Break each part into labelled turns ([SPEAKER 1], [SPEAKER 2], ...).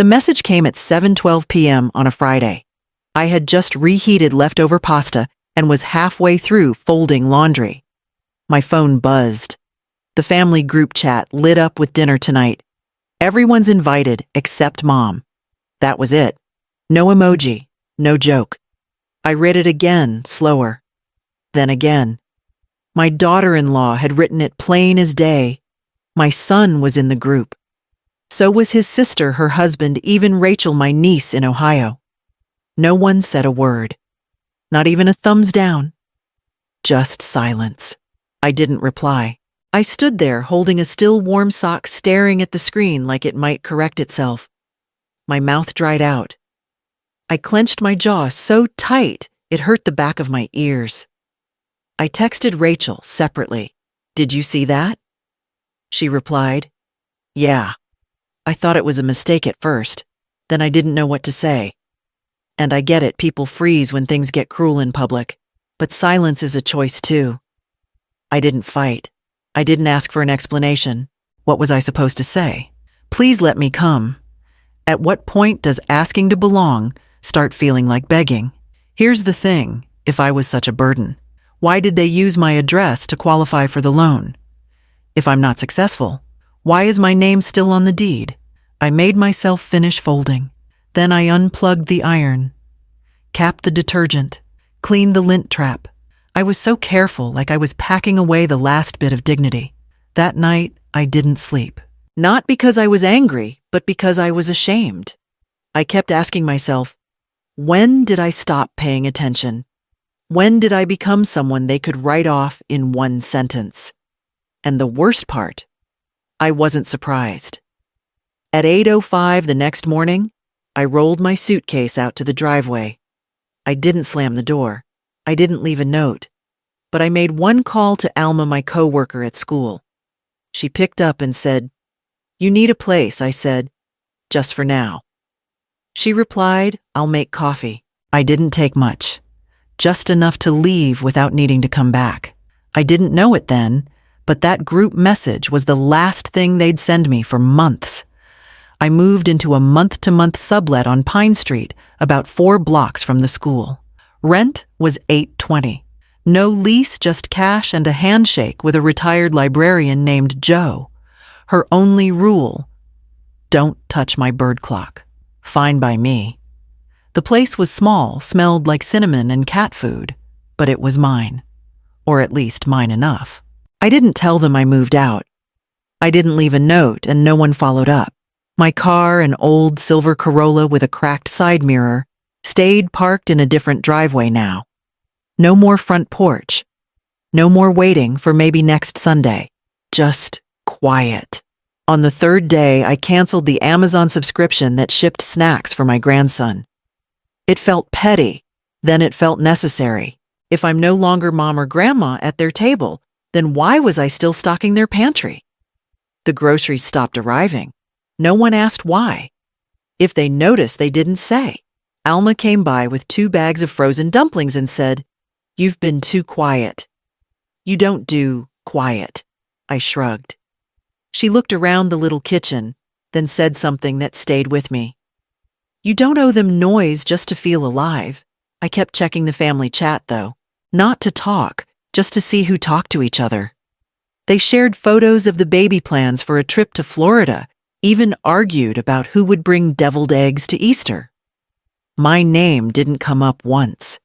[SPEAKER 1] The message came at 7:12 p.m. on a Friday. I had just reheated leftover pasta and was halfway through folding laundry. My phone buzzed. The family group chat lit up with dinner tonight. Everyone's invited except Mom. That was it. No emoji, no joke. I read it again, slower. Then again. My daughter-in-law had written it plain as day. My son was in the group. So was his sister, her husband, even Rachel, my niece in Ohio. No one said a word. Not even a thumbs down. Just silence. I didn't reply. I stood there holding a still warm sock, staring at the screen like it might correct itself. My mouth dried out. I clenched my jaw so tight it hurt the back of my ears. I texted Rachel separately. "Did you see that?" She replied, "Yeah." I thought it was a mistake at first. Then I didn't know what to say. And I get it, people freeze when things get cruel in public. But silence is a choice too. I didn't fight. I didn't ask for an explanation. What was I supposed to say? Please let me come. At what point does asking to belong start feeling like begging? Here's the thing, if I was such a burden, why did they use my address to qualify for the loan? If I'm not successful, why is my name still on the deed? I made myself finish folding. Then I unplugged the iron, capped the detergent, cleaned the lint trap. I was so careful, like I was packing away the last bit of dignity. That night, I didn't sleep. Not because I was angry, but because I was ashamed. I kept asking myself, when did I stop paying attention? When did I become someone they could write off in one sentence? And the worst part, I wasn't surprised. At 8:05 the next morning, I rolled my suitcase out to the driveway. I didn't slam the door. I didn't leave a note. But I made one call to Alma, my coworker at school. She picked up and said, "You need a place," I said, "just for now." She replied, "I'll make coffee." I didn't take much. Just enough to leave without needing to come back. I didn't know it then, but that group message was the last thing they'd send me for months. I moved into a month-to-month sublet on Pine Street, about 4 blocks from the school. Rent was $8.20. No lease, just cash and a handshake with a retired librarian named Joe. Her only rule, don't touch my bird clock. Fine by me. The place was small, smelled like cinnamon and cat food, but it was mine. Or at least mine enough. I didn't tell them I moved out. I didn't leave a note and no one followed up. My car, an old silver Corolla with a cracked side mirror, stayed parked in a different driveway now. No more front porch. No more waiting for maybe next Sunday. Just quiet. On the 3rd day, I canceled the Amazon subscription that shipped snacks for my grandson. It felt petty, then it felt necessary. If I'm no longer mom or grandma at their table, then why was I still stocking their pantry? The groceries stopped arriving. No one asked why. If they noticed, they didn't say. Alma came by with 2 bags of frozen dumplings and said, "You've been too quiet." "You don't do quiet." I shrugged. She looked around the little kitchen, then said something that stayed with me. "You don't owe them noise just to feel alive." I kept checking the family chat, though. Not to talk, just to see who talked to each other. They shared photos of the baby plans for a trip to Florida, even argued about who would bring deviled eggs to Easter. My name didn't come up once.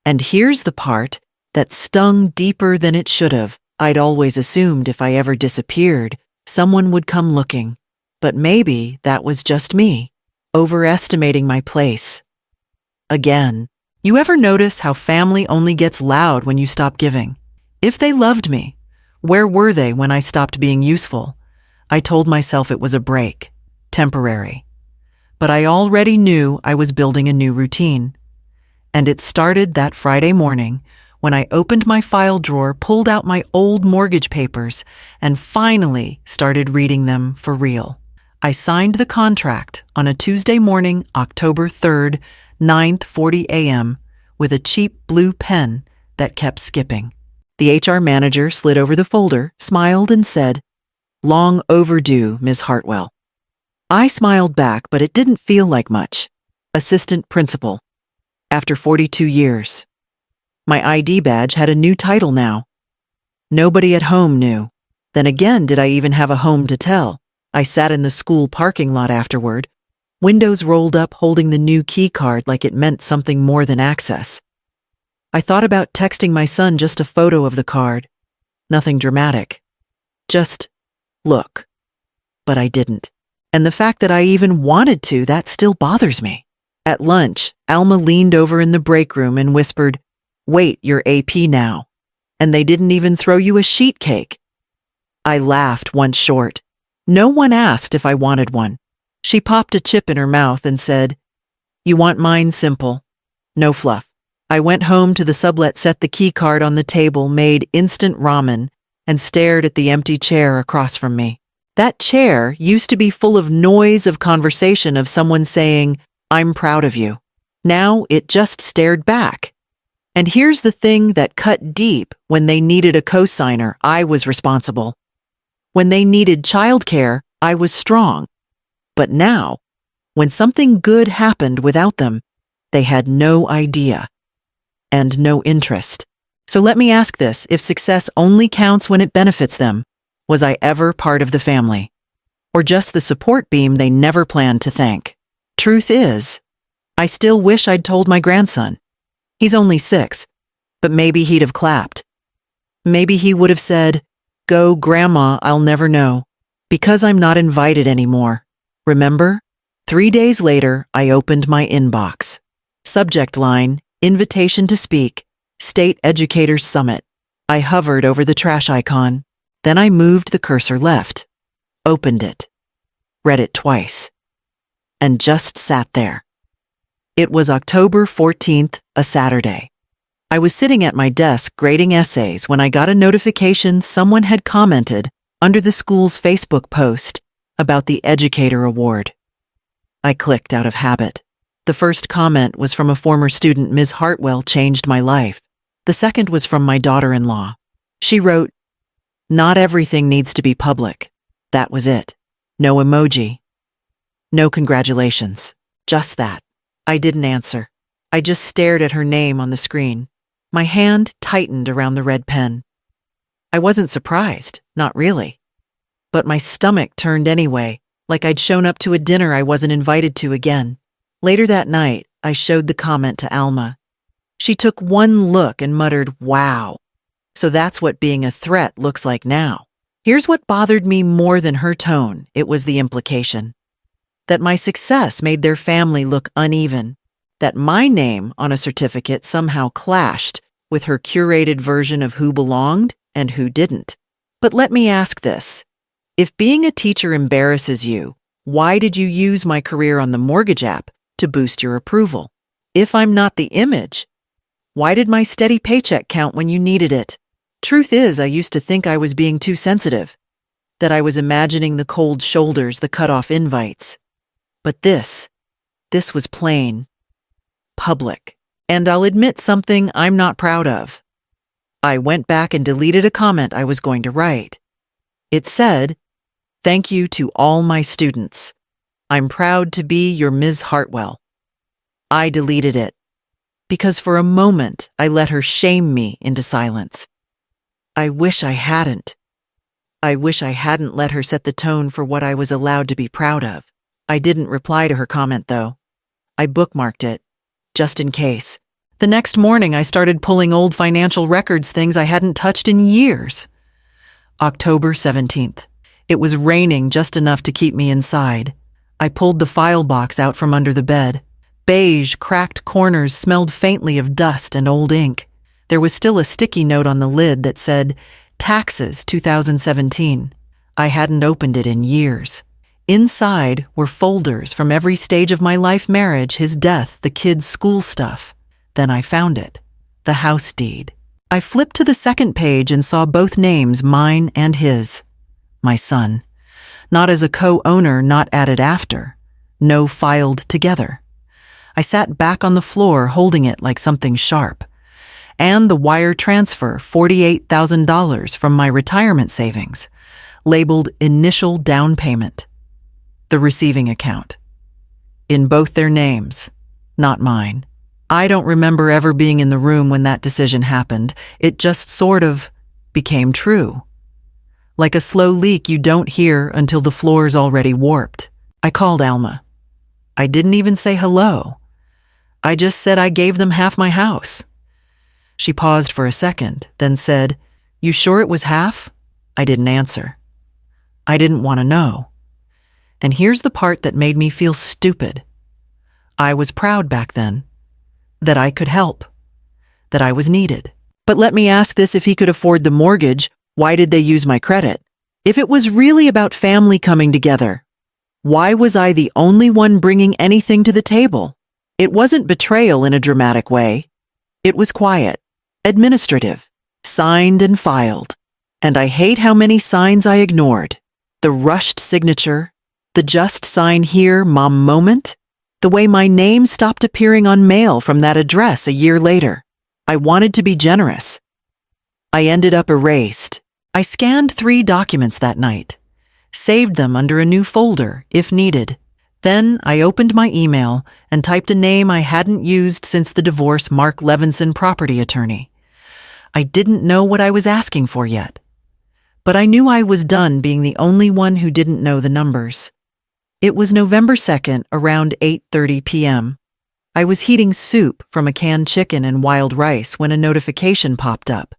[SPEAKER 1] And here's the part that stung deeper than it should have. I'd always assumed if I ever disappeared, someone would come looking. But maybe that was just me, overestimating my place. Again, you ever notice how family only gets loud when you stop giving? If they loved me, where were they when I stopped being useful? I told myself it was a break, temporary. But I already knew I was building a new routine. And it started that Friday morning when I opened my file drawer, pulled out my old mortgage papers, and finally started reading them for real. I signed the contract on a Tuesday morning, October 3rd, 9:40 a.m., with a cheap blue pen that kept skipping. The HR manager slid over the folder, smiled, and said, "Long overdue, Ms. Hartwell." I smiled back, but it didn't feel like much. Assistant principal. After 42 years. My ID badge had a new title now. Nobody at home knew. Then again, did I even have a home to tell? I sat in the school parking lot afterward, windows rolled up, holding the new key card like it meant something more than access. I thought about texting my son just a photo of the card. Nothing dramatic. Just, look. But I didn't. And the fact that I even wanted to, that still bothers me. At lunch, Alma leaned over in the break room and whispered, "Wait, you're AP now. And they didn't even throw you a sheet cake." I laughed once short. No one asked if I wanted one. She popped a chip in her mouth and said, "You want mine simple. No fluff." I went home to the sublet, set the key card on the table, made instant ramen, and stared at the empty chair across from me. That chair used to be full of noise of conversation of someone saying, "I'm proud of you." Now it just stared back. And here's the thing that cut deep: when they needed a cosigner, I was responsible. When they needed childcare, I was strong. But now, when something good happened without them, they had no idea and no interest. So let me ask this: if success only counts when it benefits them, was I ever part of the family? Or just the support beam they never planned to thank? Truth is, I still wish I'd told my grandson. He's only 6, but maybe he'd have clapped. Maybe he would have said, "Go, Grandma, I'll never know. Because I'm not invited anymore. Remember?" 3 days later, I opened my inbox. Subject line, "Invitation to speak, State Educators Summit." I hovered over the trash icon. Then I moved the cursor left, opened it, read it twice, and just sat there. It was October 14th, a Saturday. I was sitting at my desk grading essays when I got a notification someone had commented under the school's Facebook post about the Educator Award. I clicked out of habit. The first comment was from a former student. "Ms. Hartwell changed my life." The second was from my daughter-in-law. She wrote, "Not everything needs to be public." That was it. No emoji. No congratulations. Just that. I didn't answer. I just stared at her name on the screen. My hand tightened around the red pen. I wasn't surprised, not really. But my stomach turned anyway, like I'd shown up to a dinner I wasn't invited to again. Later that night, I showed the comment to Alma. She took one look and muttered, "Wow. So that's what being a threat looks like now." Here's what bothered me more than her tone. It was the implication. That my success made their family look uneven. That my name on a certificate somehow clashed with her curated version of who belonged and who didn't. But let me ask this. If being a teacher embarrasses you, why did you use my career on the mortgage app to boost your approval? If I'm not the image, why did my steady paycheck count when you needed it? Truth is, I used to think I was being too sensitive, that I was imagining the cold shoulders, the cut-off invites. But this was plain, public, and I'll admit something I'm not proud of. I went back and deleted a comment I was going to write. It said, "Thank you to all my students. I'm proud to be your Ms. Hartwell." I deleted it because for a moment I let her shame me into silence. I wish I hadn't. I wish I hadn't let her set the tone for what I was allowed to be proud of. I didn't reply to her comment, though. I bookmarked it, just in case. The next morning, I started pulling old financial records, things I hadn't touched in years. October 17th. It was raining just enough to keep me inside. I pulled the file box out from under the bed. Beige, cracked corners smelled faintly of dust and old ink. There was still a sticky note on the lid that said, "Taxes 2017. I hadn't opened it in years. Inside were folders from every stage of my life: marriage, his death, the kids' school stuff. Then I found it. The house deed. I flipped to the second page and saw both names, mine and his. My son. Not as a co-owner, not added after. No filed together. I sat back on the floor holding it like something sharp. And the wire transfer, $48,000 from my retirement savings, labeled initial down payment. the receiving account. In both their names, not mine. I don't remember ever being in the room when that decision happened. It just sort of became true. Like a slow leak you don't hear until the floor's already warped. I called Alma. I didn't even say hello. I just said I gave them half my house. She paused for a second, then said, "You sure it was half?" I didn't answer. I didn't want to know. And here's the part that made me feel stupid. I was proud back then that I could help, that I was needed. But let me ask this: if he could afford the mortgage, why did they use my credit? If it was really about family coming together, why was I the only one bringing anything to the table? It wasn't betrayal in a dramatic way. It was quiet, administrative, signed and filed. And I hate how many signs I ignored. The rushed signature, the just sign here, mom moment, the way my name stopped appearing on mail from that address a year later. I wanted to be generous. I ended up erased. I scanned 3 documents that night, saved them under a new folder if needed. Then I opened my email and typed a name I hadn't used since the divorce: Mark Levinson, property attorney. I didn't know what I was asking for yet, but I knew I was done being the only one who didn't know the numbers. It was November 2nd, around 8:30 p.m. I was heating soup from a canned chicken and wild rice when a notification popped up.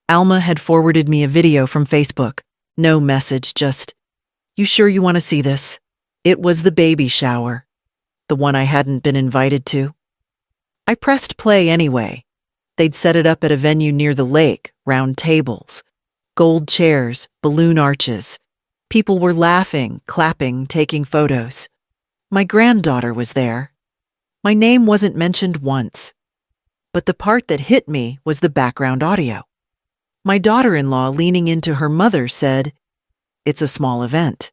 [SPEAKER 1] Alma had forwarded me a video from Facebook. No message, just, "You sure you want to see this?" It was the baby shower, the one I hadn't been invited to. I pressed play anyway. They'd set it up at a venue near the lake, round tables, gold chairs, balloon arches. People were laughing, clapping, taking photos. My granddaughter was there. My name wasn't mentioned once. But the part that hit me was the background audio. My daughter-in-law, leaning into her mother, said, "It's a small event.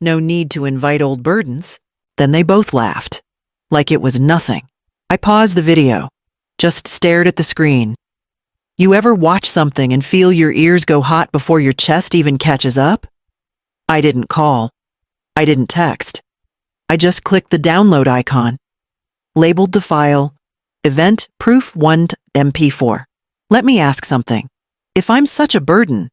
[SPEAKER 1] No need to invite old burdens." Then they both laughed, like it was nothing. I paused the video, just stared at the screen. You ever watch something and feel your ears go hot before your chest even catches up? I didn't call. I didn't text. I just clicked the download icon, labeled the file, Event Proof 1 MP4. Let me ask something. If I'm such a burden,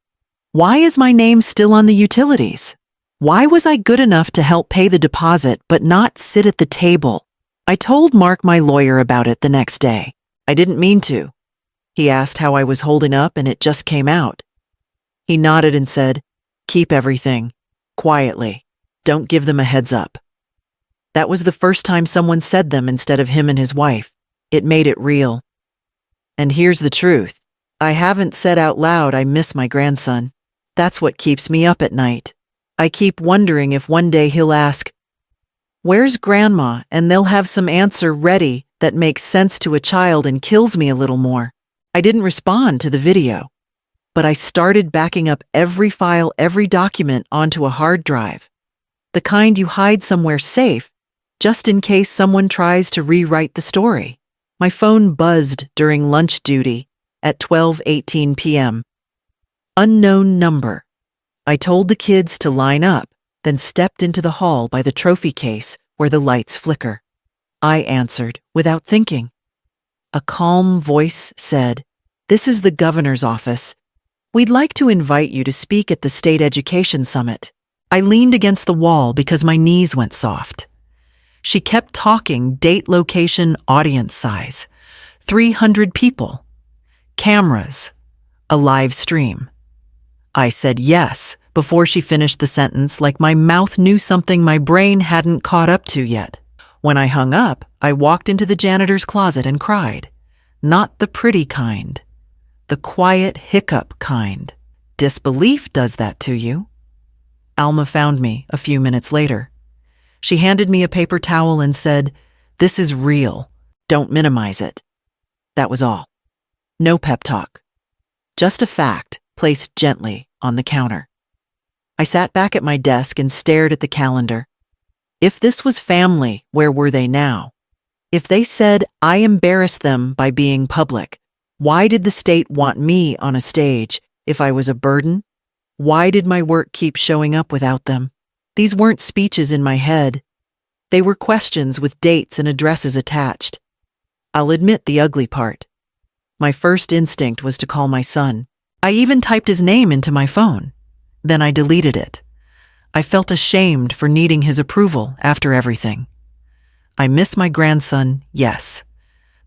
[SPEAKER 1] why is my name still on the utilities? Why was I good enough to help pay the deposit but not sit at the table? I told Mark, my lawyer, about it the next day. I didn't mean to. He asked how I was holding up, and it just came out. He nodded and said, "Keep everything quietly. Don't give them a heads up." That was the first time someone said them instead of him and his wife. It made it real. And here's the truth. I haven't said out loud I miss my grandson. That's what keeps me up at night. I keep wondering if one day he'll ask, "Where's Grandma?" and they'll have some answer ready that makes sense to a child and kills me a little more. I didn't respond to the video, but I started backing up every file, every document onto a hard drive. The kind you hide somewhere safe, just in case someone tries to rewrite the story. My phone buzzed during lunch duty at 12:18 p.m. Unknown number. I told the kids to line up, then stepped into the hall by the trophy case where the lights flicker. I answered without thinking. A calm voice said, "This is the governor's office. We'd like to invite you to speak at the State Education Summit." I leaned against the wall because my knees went soft. She kept talking: date, location, audience size, 300 people, cameras, a live stream. I said yes before she finished the sentence, like my mouth knew something my brain hadn't caught up to yet. When I hung up, I walked into the janitor's closet and cried. Not the pretty kind, the quiet hiccup kind. Disbelief does that to you. Alma found me a few minutes later. She handed me a paper towel and said, "This is real. Don't minimize it." That was all. No pep talk. Just a fact placed gently on the counter. I sat back at my desk and stared at the calendar. If this was family, where were they now? If they said I embarrassed them by being public, why did the state want me on a stage? If I was a burden, why did my work keep showing up without them? These weren't speeches in my head. They were questions with dates and addresses attached. I'll admit the ugly part. My first instinct was to call my son. I even typed his name into my phone. Then I deleted it. I felt ashamed for needing his approval after everything. I miss my grandson, yes,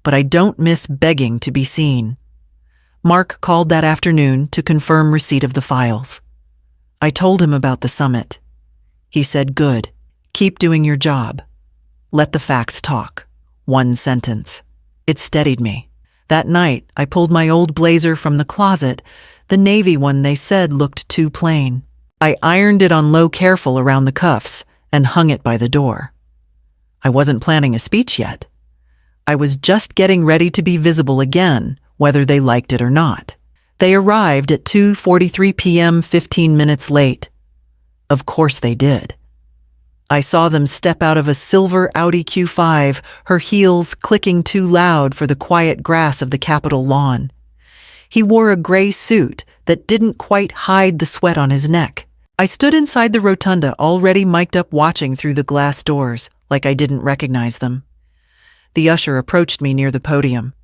[SPEAKER 1] but I don't miss begging to be seen. Mark called that afternoon to confirm receipt of the files. I told him about the summit. He said, "Good. Keep doing your job. Let the facts talk." One sentence. It steadied me. That night, I pulled my old blazer from the closet, the navy one they said looked too plain. I ironed it on low careful around the cuffs and hung it by the door. I wasn't planning a speech yet. I was just getting ready to be visible again, whether they liked it or not. They arrived at 2:43 p.m., 15 minutes late. Of course they did. I saw them step out of a silver Audi Q5, her heels clicking too loud for the quiet grass of the Capitol lawn. He wore a gray suit that didn't quite hide the sweat on his neck. I stood inside the rotunda, already mic'd up, watching through the glass doors, like I didn't recognize them. The usher approached me near the podium.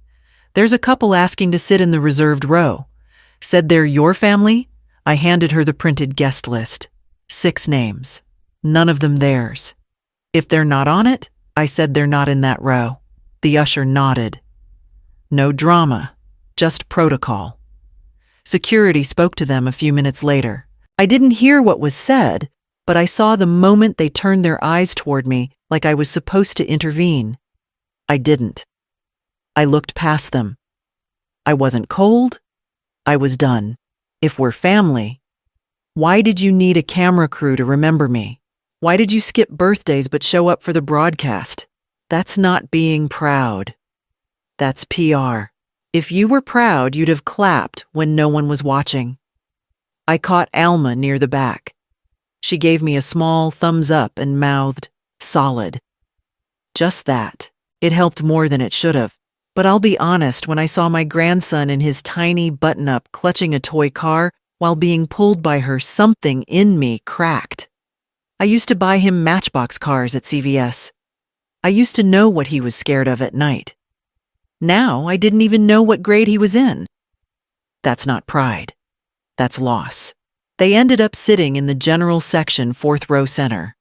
[SPEAKER 1] "There's a couple asking to sit in the reserved row." Said they're your family? I handed her the printed guest list. 6 names. None of them theirs. "If they're not on it," I said, "they're not in that row." The usher nodded. No drama, just protocol. Security spoke to them a few minutes later. I didn't hear what was said, but I saw the moment they turned their eyes toward me like I was supposed to intervene. I didn't. I looked past them. I wasn't cold. I was done. If we're family, why did you need a camera crew to remember me? Why did you skip birthdays but show up for the broadcast? That's not being proud. That's PR. If you were proud, you'd have clapped when no one was watching. I caught Alma near the back. She gave me a small thumbs up and mouthed, "Solid." Just that. It helped more than it should have. But I'll be honest, when I saw my grandson in his tiny button-up clutching a toy car while being pulled by her, something in me cracked. I used to buy him Matchbox cars at CVS. I used to know what he was scared of at night. Now I didn't even know what grade he was in. That's not pride. That's loss. They ended up sitting in the general section, 4th row center.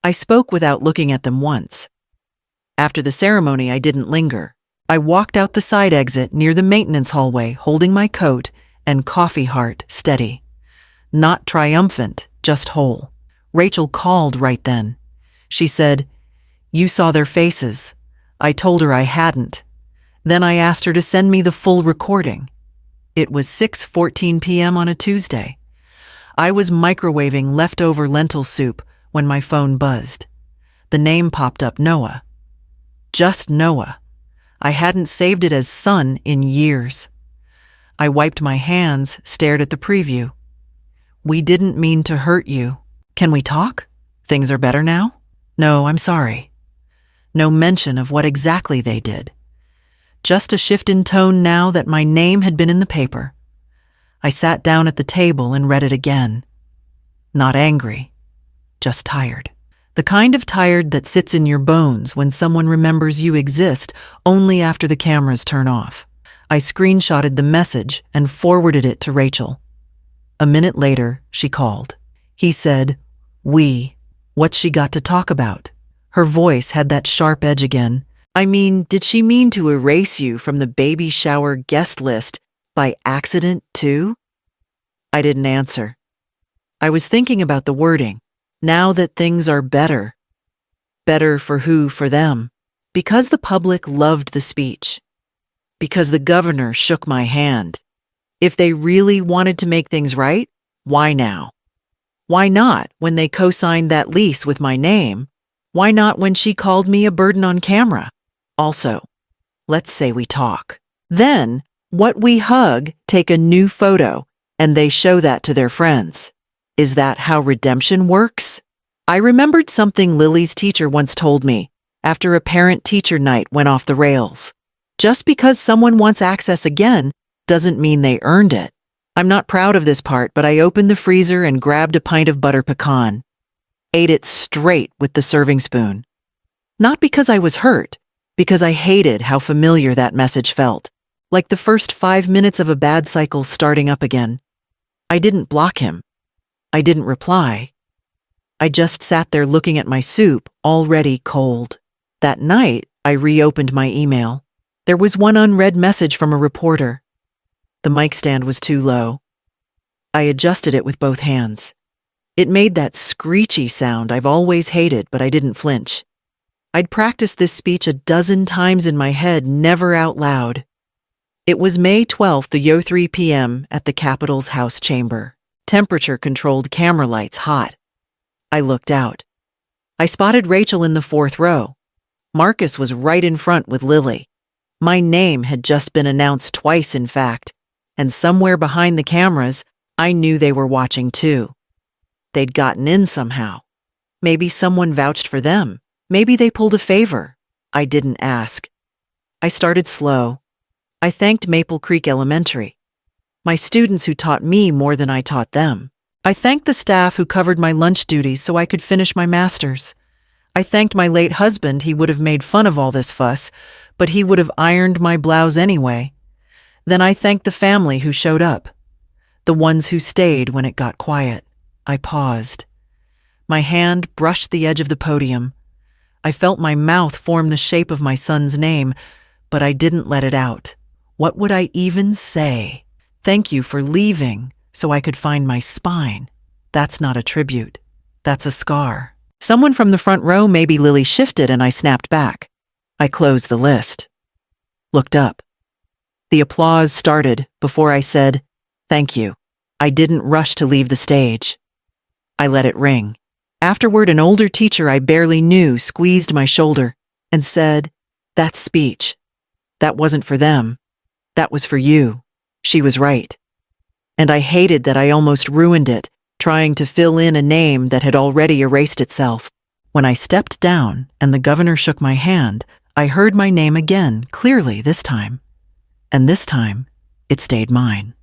[SPEAKER 1] I spoke without looking at them once. After the ceremony, I didn't linger. I walked out the side exit near the maintenance hallway, holding my coat and coffee heart steady. Not triumphant, just whole. Rachel called right then. She said, "You saw their faces." I told her I hadn't. Then I asked her to send me the full recording. It was 6:14 p.m. on a Tuesday. I was microwaving leftover lentil soup when my phone buzzed. The name popped up, Noah. Just Noah. I hadn't saved it as son in years. I wiped my hands, stared at the preview. "We didn't mean to hurt you. Can we talk? Things are better now?" "No, I'm sorry." No mention of what exactly they did. Just a shift in tone now that my name had been in the paper. I sat down at the table and read it again. Not angry, just tired. The kind of tired that sits in your bones when someone remembers you exist only after the cameras turn off. I screenshotted the message and forwarded it to Rachel. A minute later, she called. He said, "We." What's she got to talk about? Her voice had that sharp edge again. I mean, did she mean to erase you from the baby shower guest list by accident, too? I didn't answer. I was thinking about the wording. Now that things are better. Better for who? For them. Because the public loved the speech. Because the governor shook my hand. If they really wanted to make things right, why now? Why not when they co-signed that lease with my name? Why not when she called me a burden on camera? Also, let's say we talk. Then, what we hug, take a new photo, and they show that to their friends. Is that how redemption works? I remembered something Lily's teacher once told me after a parent-teacher night went off the rails. Just because someone wants access again doesn't mean they earned it. I'm not proud of this part, but I opened the freezer and grabbed a pint of butter pecan. ate it straight with the serving spoon. Not because I was hurt, because I hated how familiar that message felt, like the first 5 minutes of a bad cycle starting up again. I didn't block him. I didn't reply. I just sat there looking at my soup, already cold. That night, I reopened my email. There was one unread message from a reporter. The mic stand was too low. I adjusted it with both hands. It made that screechy sound I've always hated, but I didn't flinch. I'd practiced this speech a dozen times in my head, never out loud. It was May 12th, the 03 p.m. at the Capitol's House chamber. Temperature-controlled camera lights hot. I looked out. I spotted Rachel in the 4th row. Marcus was right in front with Lily. My name had just been announced twice, in fact, and somewhere behind the cameras, I knew they were watching too. They'd gotten in somehow. Maybe someone vouched for them. Maybe they pulled a favor. I didn't ask. I started slow. I thanked Maple Creek Elementary, my students who taught me more than I taught them. I thanked the staff who covered my lunch duties so I could finish my master's. I thanked my late husband. He would have made fun of all this fuss, but he would have ironed my blouse anyway. Then I thanked the family who showed up, the ones who stayed when it got quiet. I paused. My hand brushed the edge of the podium. I felt my mouth form the shape of my son's name, but I didn't let it out. What would I even say? Thank you for leaving so I could find my spine. That's not a tribute. That's a scar. Someone from the front row, maybe Lily, shifted and I snapped back. I closed the list. Looked up. The applause started before I said, "Thank you." I didn't rush to leave the stage. I let it ring. Afterward, an older teacher I barely knew squeezed my shoulder and said, "That speech, that wasn't for them. That was for you." She was right. And I hated that I almost ruined it, trying to fill in a name that had already erased itself. When I stepped down and the governor shook my hand, I heard my name again, clearly this time. And this time, it stayed mine.